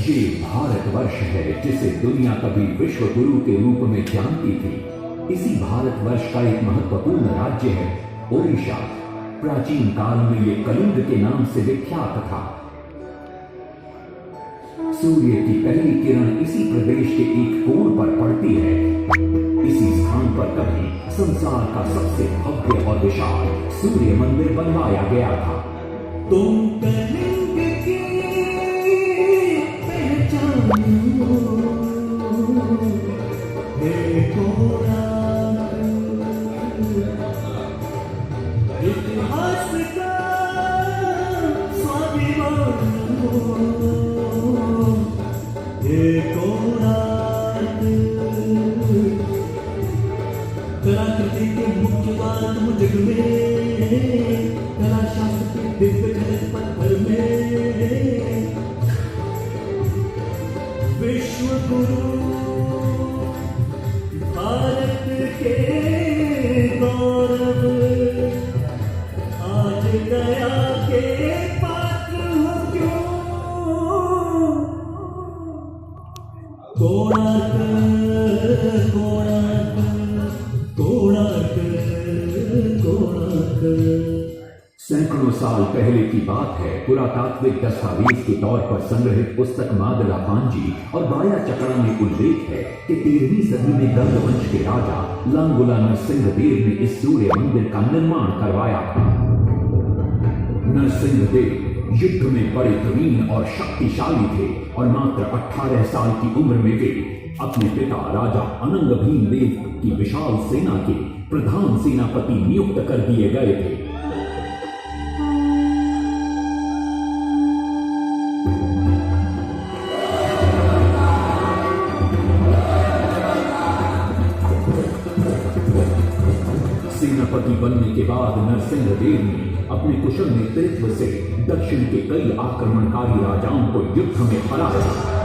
ये भारतवर्ष है जिसे दुनिया कभी विश्व गुरु के रूप में जानती थी। इसी भारतवर्ष का एक महत्वपूर्ण राज्य है ओडिशा। प्राचीन काल में ये कलिंग के नाम से विख्यात था। सूर्य की पहली किरण इसी प्रदेश के एक कोण पर पड़ती है। इसी स्थान पर कभी संसार का सबसे भव्य और विशाल सूर्य मंदिर बनवाया गया था। तुम कलिंग की पहचान देखो इतिहास का स्वाभिमान देखो कलाकृति के मुख्य बात जग में कला शास्त्र के दिव्य पत्थर में विश्व गुरु भारत के गौरव आज दया के पात्र हो क्यों। कोणार्क कोणार्क कोणार्क कोणार्क। सैकड़ों साल पहले की बात है। पुरातात्विक दस्तावेज के तौर पर संग्रहित पुस्तक मादला पांजी और बाया चकड़ा में उल्लेख है कि 13वीं सदी में गंग वंश के राजा लांगुला नरसिंहदेव ने इस सूर्य मंदिर का निर्माण करवाया था। नरसिंहदेव युद्ध में बड़े प्रवीण और शक्तिशाली थे और मात्र 18 साल की उम्र में वे अपने पिता राजा अनंग भीमदेव की विशाल सेना के प्रधान सेनापति नियुक्त कर दिए गए थे। सेनापति बनने के बाद नरसिंहदेव ने अपने कुशल नेतृत्व से दक्षिण के कई आक्रमणकारी राजाओं को युद्ध में हराया।